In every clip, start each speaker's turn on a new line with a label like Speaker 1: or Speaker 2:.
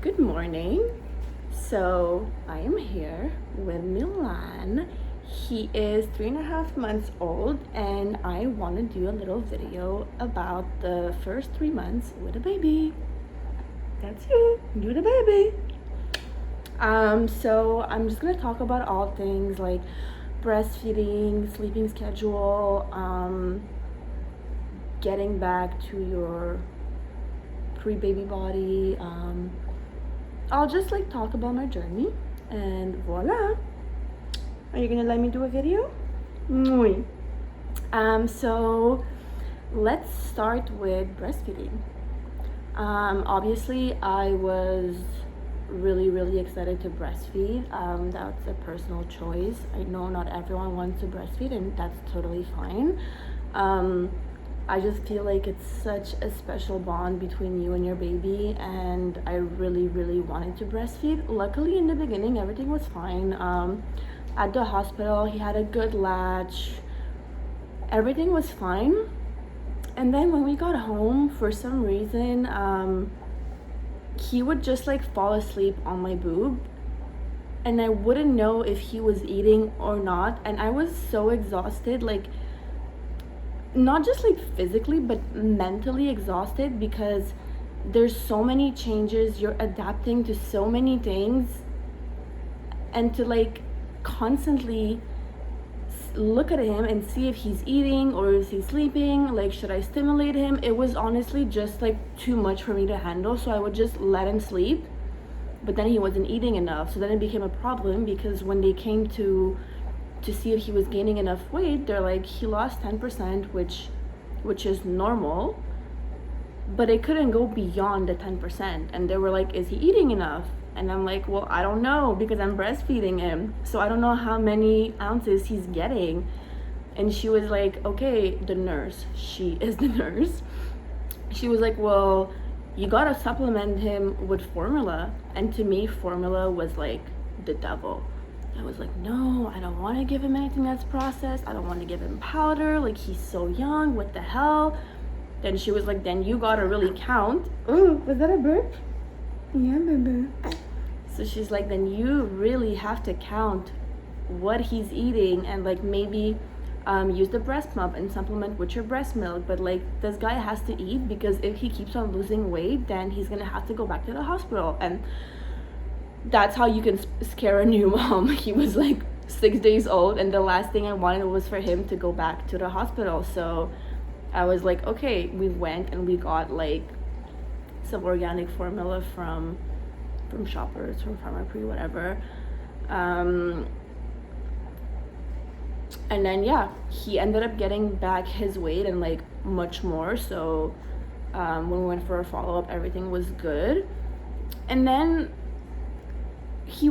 Speaker 1: Good morning. So I am here with Milan. He is 3.5 months old, and I want to do a little video about the first 3 months with a baby. That's you, you the baby. So I'm just gonna talk about all things like breastfeeding, sleeping schedule, getting back to your pre-baby body. I'll just like talk about my journey, and voila. Are you gonna let me do a video? Muy. So let's start with breastfeeding. Obviously I was really excited to breastfeed. That's a personal choice. I know not everyone wants to breastfeed, and that's totally fine. I just feel like it's such a special bond between you and your baby, and I really wanted to breastfeed. Luckily in the beginning everything was fine. At the hospital he had a good latch, everything was fine. And then when we got home, for some reason he would just like fall asleep on my boob, and I wouldn't know if he was eating or not. And I was so exhausted, like not just like physically but mentally exhausted, because there's so many changes, you're adapting to so many things, and to like constantly look at him and see if he's eating or is he sleeping, like should I stimulate him. It was honestly just like too much for me to handle, so I would just let him sleep. But then he wasn't eating enough, so then it became a problem, because when they came to see if he was gaining enough weight, they're like, he lost 10%, which is normal, but it couldn't go beyond the 10%. And they were like, is he eating enough? And I'm like, well, I don't know, because I'm breastfeeding him, so I don't know how many ounces he's getting. And she was like, okay, the nurse, she is the nurse, she was like, well, you gotta supplement him with formula. And to me, formula was like the devil. I was like, no, I don't want to give him anything that's processed. I don't want to give him powder. Like, he's so young. What the hell? Then she was like, then you gotta really count. Oh, was that a burp? Yeah, baby. So she's like, then you really have to count what he's eating, and like maybe use the breast pump and supplement with your breast milk. But like, this guy has to eat, because if he keeps on losing weight, then he's gonna have to go back to the hospital. And that's how you can scare a new mom. He was like 6 days old, and the last thing I wanted was for him to go back to the hospital. So I was like, okay. We went and we got like some organic formula from Shoppers, from Pharmaprix, whatever. And then yeah, he ended up getting back his weight and like much more. So when we went for a follow-up, everything was good. And then he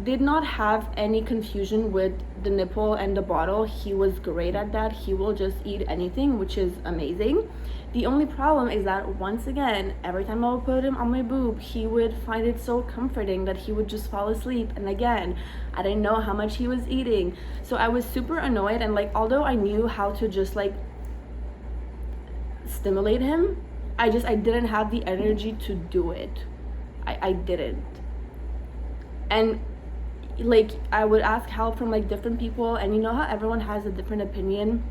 Speaker 1: did not have any confusion with the nipple and the bottle. He was great at that. He will just eat anything, which is amazing. The only problem is that, once again, every time I would put him on my boob, he would find it so comforting that he would just fall asleep. And again, I didn't know how much he was eating, so I was super annoyed. And like, although I knew how to just like stimulate him, I didn't have the energy to do it. I didn't. And like, I would ask help from like different people, and you know how everyone has a different opinion.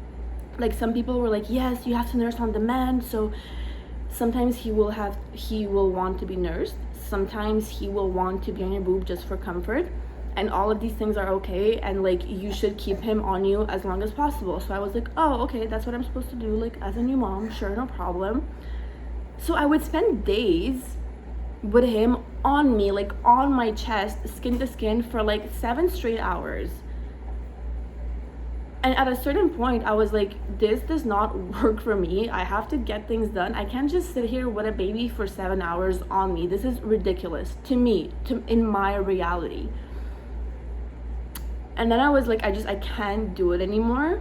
Speaker 1: Like, some people were like, yes, you have to nurse on demand, so sometimes he will want to be nursed, sometimes he will want to be on your boob just for comfort, and all of these things are okay, and like, you should keep him on you as long as possible. So I was like, oh, okay, that's what I'm supposed to do, like as a new mom, sure, no problem. So I would spend days with him on me, like on my chest, skin to skin, for like 7 straight hours. And at a certain point I was like, this does not work for me. I have to get things done. I can't just sit here with a baby for 7 hours on me. This is ridiculous to me, in my reality. And then I was like, I can't do it anymore.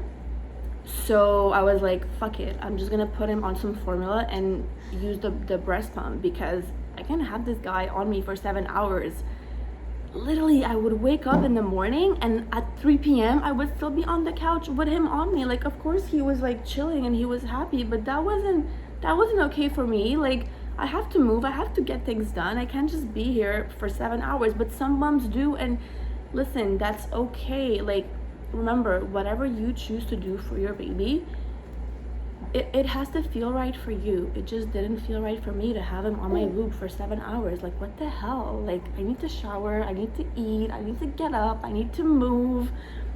Speaker 1: So I was like, fuck it, I'm just gonna put him on some formula and use the breast pump, because I can't have this guy on me for 7 hours. Literally, I would wake up in the morning, and at 3 p.m. I would still be on the couch with him on me. Like, of course he was like chilling and he was happy, but that wasn't okay for me. Like, I have to move, I have to get things done. I can't just be here for 7 hours. But some moms do, and listen, that's okay. Like, remember, whatever you choose to do for your baby, it has to feel right for you. It just didn't feel right for me to have him on my boob for 7 hours. Like, what the hell? Like, I need to shower, I need to eat, I need to get up, I need to move,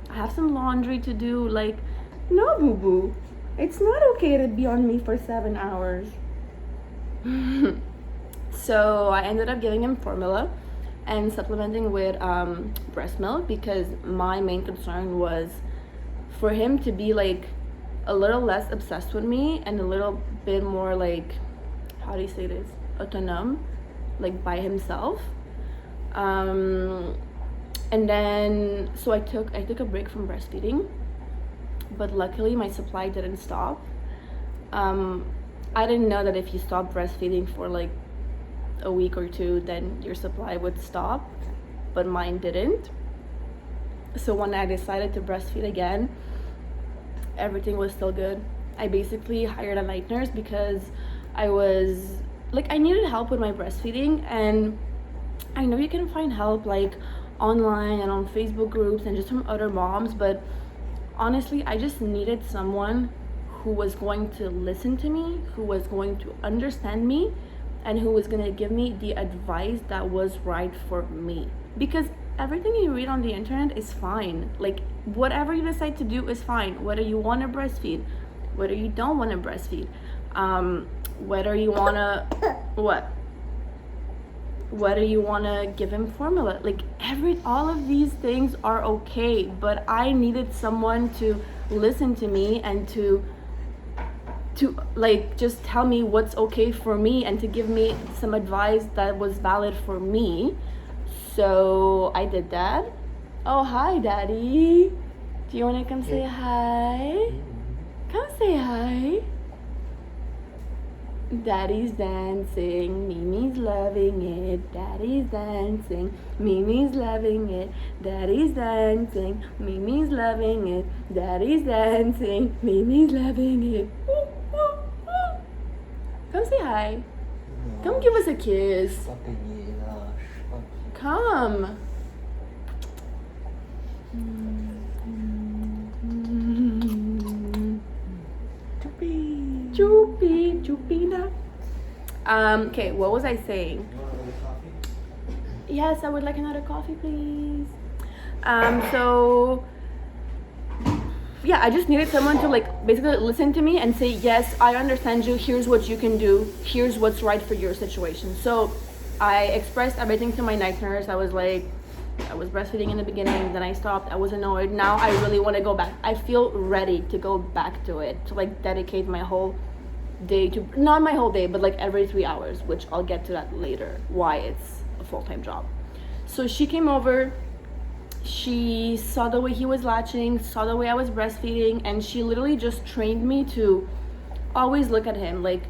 Speaker 1: I have some laundry to do. Like, no, boo-boo. It's not okay to be on me for 7 hours. So I ended up giving him formula and supplementing with breast milk, because my main concern was for him to be like a little less obsessed with me and a little bit more like, how do you say this, autonome, like by himself. And then so I took a break from breastfeeding, but luckily my supply didn't stop. I didn't know that if you stop breastfeeding for like a week or two, then your supply would stop, but mine didn't. So when I decided to breastfeed again, everything was still good. I basically hired a night nurse because I was like, I needed help with my breastfeeding, and I know you can find help like online and on Facebook groups and just from other moms, but honestly, I just needed someone who was going to listen to me, who was going to understand me, and who was going to give me the advice that was right for me. Because everything you read on the internet is fine. Like, whatever you decide to do is fine. Whether you want to breastfeed, whether you don't want to breastfeed, whether you want to whether you want to give him formula, like all of these things are okay. But I needed someone to listen to me and to like just tell me what's okay for me and to give me some advice that was valid for me. So I did that. Oh, hi, Daddy. Do you want to come say hi? Come say hi. Daddy's dancing, Mimi's loving it. Daddy's dancing, Mimi's loving it. Daddy's dancing, Mimi's loving it. Daddy's dancing, Mimi's loving it. Come say hi. Come give us a kiss. Come. Choopy, choopina. Okay, what was I saying? Yes, I would like another coffee, please. So yeah, I just needed someone to like basically listen to me and say, yes, I understand you. Here's what you can do. Here's what's right for your situation. So I expressed everything to my night nurse. I was like, I was breastfeeding in the beginning, then I stopped. I was annoyed. Now I really want to go back. I feel ready to go back to it, to like dedicate my whole day to, not my whole day, but like every 3 hours, which I'll get to that later, why it's a full-time job. So she came over, she saw the way he was latching, saw the way I was breastfeeding, and she literally just trained me to always look at him, like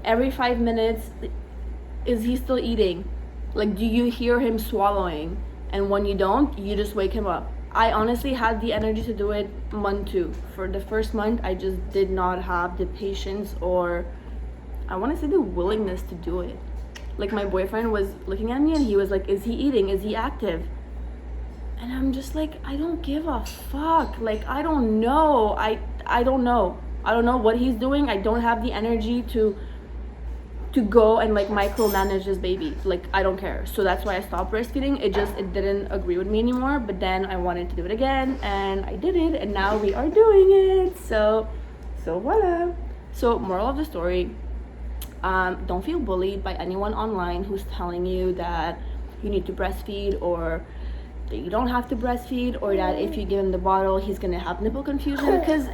Speaker 1: every 5 minutes, is he still eating? Like, do you hear him swallowing? And when you don't, you just wake him up. I honestly had the energy to do it month 2. For the first month, I just did not have the patience, or I want to say the willingness to do it. Like, my boyfriend was looking at me and he was like, is he eating? Is he active? And I'm just like, I don't give a fuck. Like, I don't know. I don't know. I don't know what he's doing. I don't have the energy to go and like micromanage this baby. Like, I don't care. So that's why I stopped breastfeeding. It didn't agree with me anymore. But then I wanted to do it again, and I did it, and now we are doing it. So voila. So moral of the story, don't feel bullied by anyone online who's telling you that you need to breastfeed, or that you don't have to breastfeed, or that if you give him the bottle he's gonna have nipple confusion, because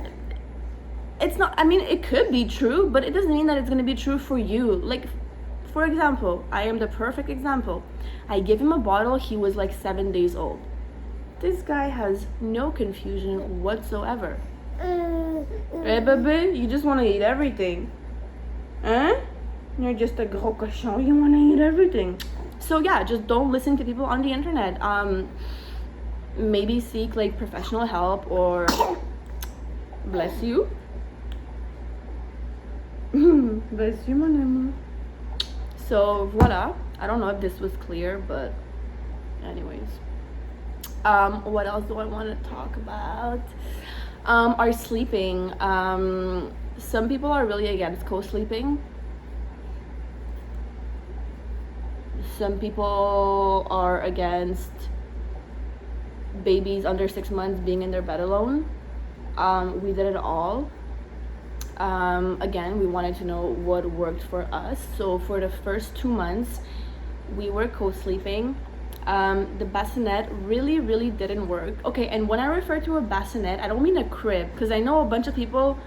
Speaker 1: it's not, I mean, it could be true, but it doesn't mean that it's going to be true for you. Like, for example, I am the perfect example. I gave him a bottle, he was like 7 days old. This guy has no confusion whatsoever. Hey, baby, you just want to eat everything. Huh? You're just a gros cochon, you want to eat everything. So yeah, just don't listen to people on the internet. Maybe seek like professional help, or bless you. Bless you, mon amour. So voila. I don't know if this was clear, but anyways. What else do I want to talk about? Our sleeping. Some people are really against co-sleeping. Some people are against babies under 6 months being in their bed alone. We did it all. Again, we wanted to know what worked for us. So for the first 2 months, we were co-sleeping. The bassinet really didn't work. Okay, and when I refer to a bassinet, I don't mean a crib, because I know a bunch of people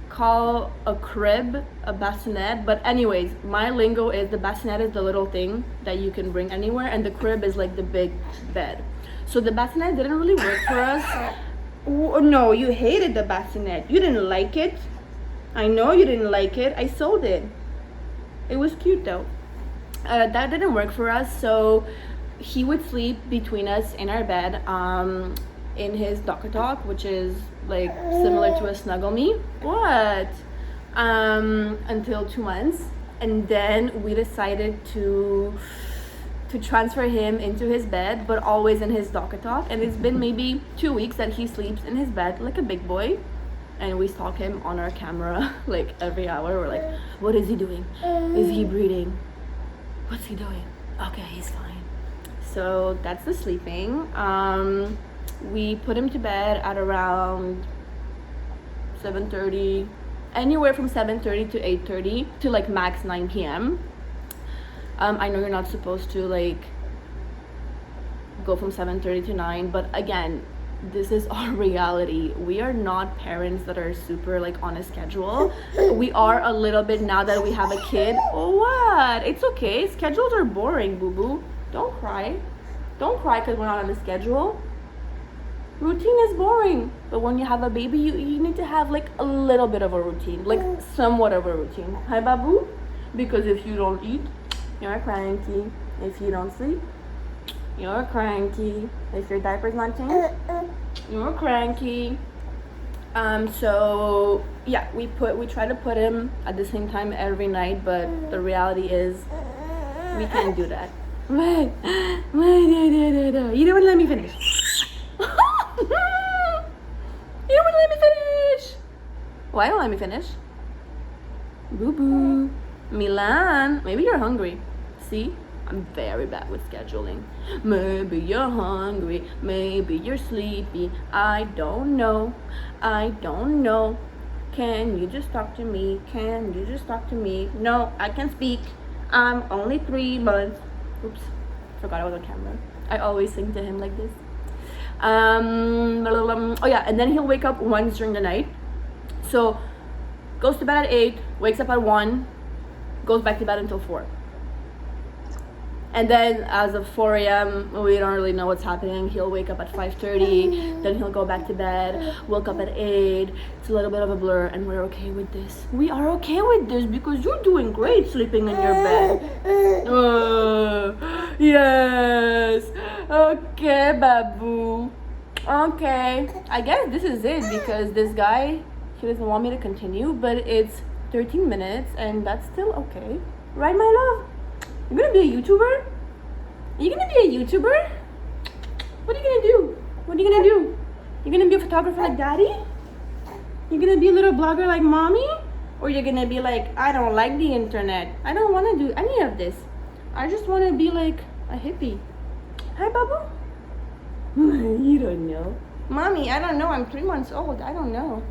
Speaker 1: call a crib a bassinet, but anyways, my lingo is the bassinet is the little thing that you can bring anywhere, and the crib is like the big bed. So the bassinet didn't really work for us. No, you hated the bassinet. You didn't like it. I know you didn't like it. I sold it. It was cute though. That didn't work for us, so he would sleep between us in our bed, in his DockATalk, which is like similar to a Snuggle Me. What? Until 2 months, and then we decided to transfer him into his bed, but always in his DockATalk. And it's been maybe 2 weeks that he sleeps in his bed like a big boy, and we stalk him on our camera like every hour. We're like, what is he doing? Is he breathing? What's he doing? Okay, he's fine. So that's the sleeping. We put him to bed at around 7:30, anywhere from 7:30 to 8:30 to like max 9 p.m. I know you're not supposed to like go from 7:30 to 9, but again, this is our reality. We are not parents that are super like on a schedule. We are a little bit now that we have a kid. What? It's okay. Schedules are boring, boo-boo. Don't cry. Don't cry because we're not on a schedule. Routine is boring. But when you have a baby, you need to have like a little bit of a routine. Like somewhat of a routine. Hi, babu? Because if you don't eat, you're cranky. If you don't sleep, you're cranky. If your diaper's not changed, you're cranky. So yeah, we try to put him at the same time every night, but the reality is we can't do that. Wait, you don't want to let me finish. You don't want to let me finish. Why don't let me finish? Boo boo. Milan, maybe you're hungry. See? I'm very bad with scheduling. Maybe you're hungry, maybe you're sleepy. I don't know. Can you just talk to me? Can you just talk to me? No, I can speak. I'm only 3 months. Oops, forgot I was on camera. I always sing to him like this. Oh yeah, and then he'll wake up once during the night. So goes to bed at 8, wakes up at 1, goes back to bed until 4. And then as of 4 a.m., we don't really know what's happening. He'll wake up at 5:30, then he'll go back to bed, woke up at 8. It's a little bit of a blur, and we're okay with this. We are okay with this because you're doing great sleeping in your bed. Yes. Okay, babu. Okay. I guess this is it because this guy, he doesn't want me to continue, but it's 13 minutes, and that's still okay. Right, my love? You're gonna be a YouTuber? Are you gonna be a YouTuber? What are you gonna do? What are you gonna do? You're gonna be a photographer like daddy? You're gonna be a little blogger like mommy? Or you're gonna be like, I don't like the internet. I don't wanna do any of this. I just wanna be like a hippie. Hi, babu? You don't know. Mommy, I don't know. I'm 3 months old. I don't know.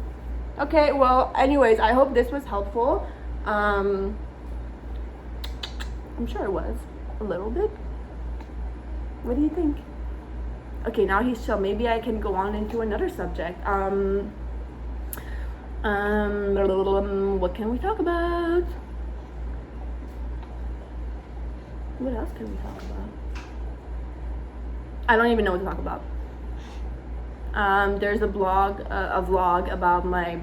Speaker 1: Okay, well, anyways, I hope this was helpful. I'm sure it was a little bit. What do you think? Okay, now he's chill. Maybe I can go on into another subject. What can we talk about? What else can we talk about? I don't even know what to talk about. There's a vlog about my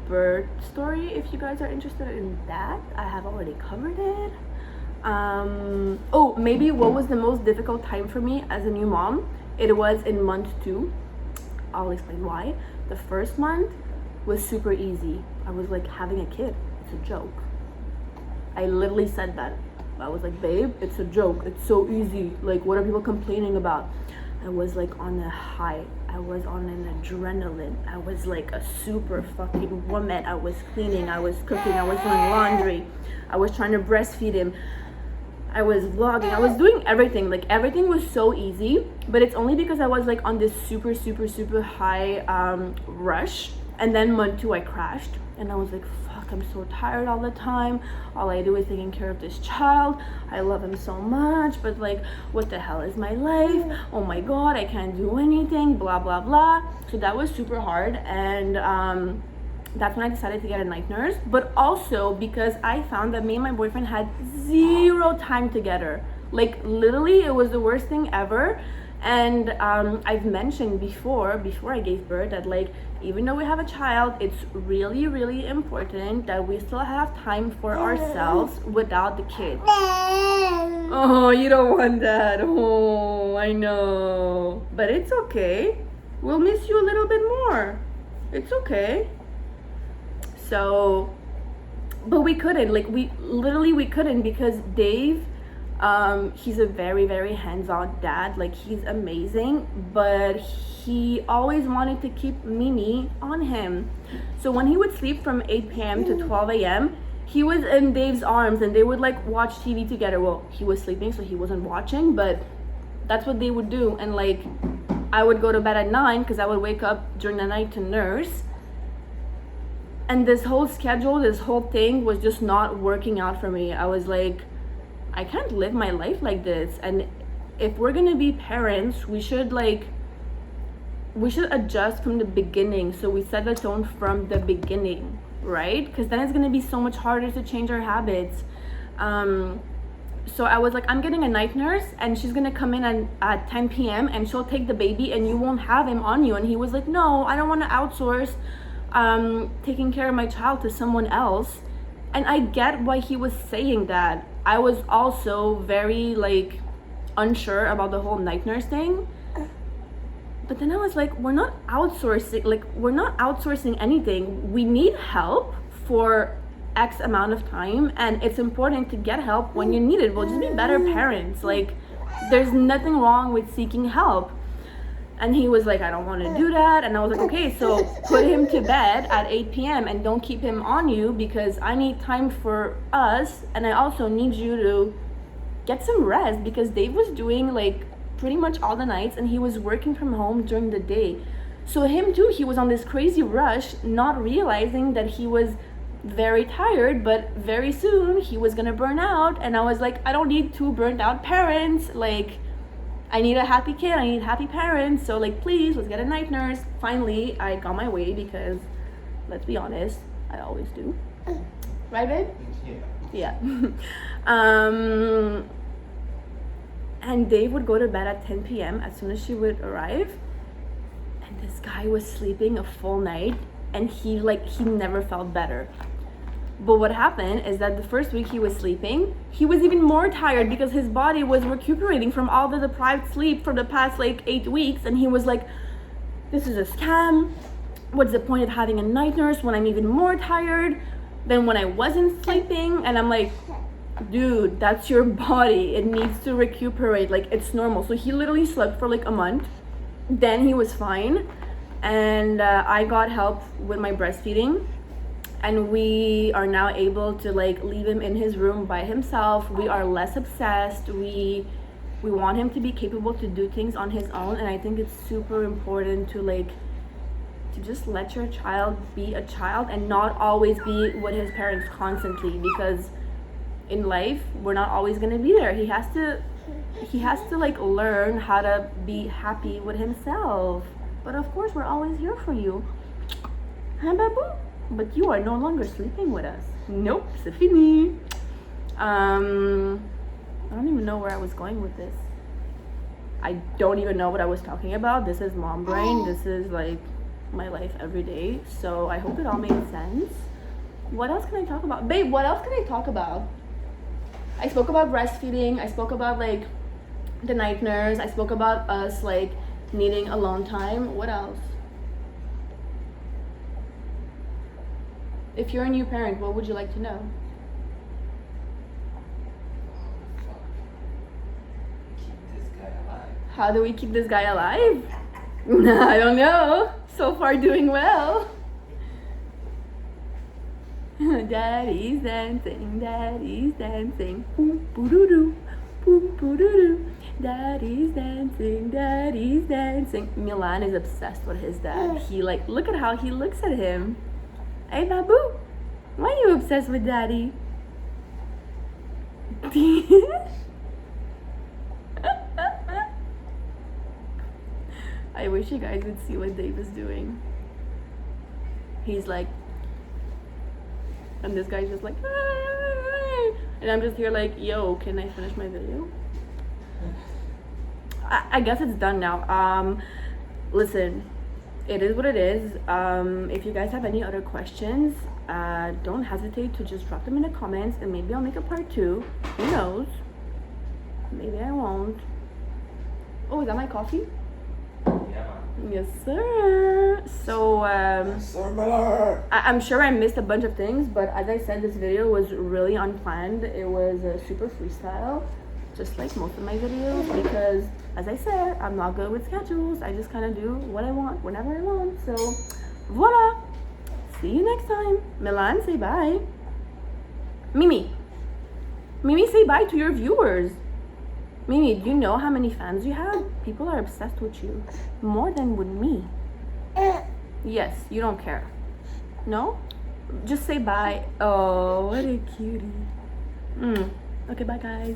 Speaker 1: birth story. If you guys are interested in that, I have already covered it. Oh, maybe what was the most difficult time for me as a new mom? It was in month 2. I'll explain why. The first month was super easy. I was like having a kid. It's a joke. I literally said that. I was like, babe, it's a joke. It's so easy. Like, what are people complaining about? I was like on a high. I was on an adrenaline. I was like a super fucking woman. I was cleaning. I was cooking. I was doing laundry. I was trying to breastfeed him. I was vlogging. I was doing everything. Like, everything was so easy. But it's only because I was like on this super, super, super high rush. And then month 2, I crashed. And I was like, fuck, I'm so tired all the time. All I do is taking care of this child. I love him so much, but like, what the hell is my life? Oh my God, I can't do anything, blah, blah, blah. So that was super hard. And that's when I decided to get a night nurse. But also because I found that me and my boyfriend had 0 time together. Like, literally, it was the worst thing ever. And I've mentioned before I gave birth, that like, even though we have a child, it's really, really important that we still have time for ourselves without the kid. Oh, you don't want that. Oh, I know. But it's okay. We'll miss you a little bit more. It's okay. So, but we couldn't. Like, we couldn't, because Dave, he's a very, very hands-on dad. Like, he's amazing, but he always wanted to keep Mimi on him. So when he would sleep from 8 p.m. to 12 a.m., he was in Dave's arms, and they would like watch TV together. Well, he was sleeping, so he wasn't watching, but that's what they would do. And like, I would go to bed at 9 because I would wake up during the night to nurse. And this whole schedule, this whole thing was just not working out for me. I was like, I can't live my life like this. And if we're gonna be parents, we should adjust from the beginning. So we set the tone from the beginning, right? Because then it's gonna be so much harder to change our habits. So I was like, I'm getting a night nurse, and she's gonna come in at 10 p.m. and she'll take the baby, and you won't have him on you. And he was like, no, I don't want to outsource taking care of my child to someone else. And I get why he was saying that. I was also very like unsure about the whole night nurse thing. But then I was like, we're not outsourcing anything. We need help for X amount of time, and it's important to get help when you need it. We'll just be better parents. Like, there's nothing wrong with seeking help. And he was like, I don't want to do that. And I was like, okay, so put him to bed at 8 p.m. and don't keep him on you, because I need time for us. And I also need you to get some rest, because Dave was doing like pretty much all the nights, and he was working from home during the day. So him too, he was on this crazy rush, not realizing that he was very tired, but very soon he was gonna burn out. And I was like, I don't need 2 burnt out parents. Like, I need a happy kid, I need happy parents. So like, please, let's get a night nurse. Finally, I got my way, because let's be honest, I always do. Right, babe? Yeah. And Dave would go to bed at 10 p.m. as soon as she would arrive. And this guy was sleeping a full night, and he never felt better. But what happened is that the first week he was sleeping, he was even more tired, because his body was recuperating from all the deprived sleep for the past like 8 weeks. And he was like, this is a scam. What's the point of having a night nurse when I'm even more tired than when I wasn't sleeping? And I'm like, dude, that's your body. It needs to recuperate. Like, it's normal. So he literally slept for like a month. Then he was fine. And I got help with my breastfeeding. And we are now able to like leave him in his room by himself. We are less obsessed. We want him to be capable to do things on his own. And I think it's super important to just let your child be a child, and not always be with his parents constantly, because in life we're not always going to be there. He has to like learn how to be happy with himself. But of course, we're always here for you. Huh, babu? But you are no longer sleeping with us. Nope, c'est fini. I don't even know where I was going with this. I don't even know what I was talking about. This is mom brain. This is like my life every day. So I hope it all made sense. What else can I talk about? Babe, what else can I talk about? I spoke about breastfeeding. I spoke about like the night nurse. I spoke about us like needing alone time. What else? If you're a new parent, what would you like to know? How do we keep this guy alive? I don't know. So far doing well. Daddy's dancing, daddy's dancing. Boom, boo-doo-doo, boom, boo-doo-doo. Daddy's dancing, daddy's dancing. Milan is obsessed with his dad. He like, look at how he looks at him. Hey, Babu, why are you obsessed with daddy? I wish you guys would see what Dave is doing. He's like, and this guy's just like, "Ah," and I'm just here like, yo, can I finish my video? I guess it's done now. Listen, it is what it is. If you guys have any other questions, don't hesitate to just drop them in the comments, and maybe I'll make a part 2. Who knows? Maybe I won't. Oh, is that my coffee? Yes, sir. So, I'm sure I missed a bunch of things, but as I said, this video was really unplanned. It was a super freestyle, just like most of my videos, because, as I said, I'm not good with schedules. I just kind of do what I want, whenever I want. So, voila. See you next time. Milan, say bye. Mimi, say bye to your viewers. Mimi, do you know how many fans you have? People are obsessed with you. More than with me. Yes, you don't care. No? Just say bye. Oh, what a cutie. Okay, bye guys.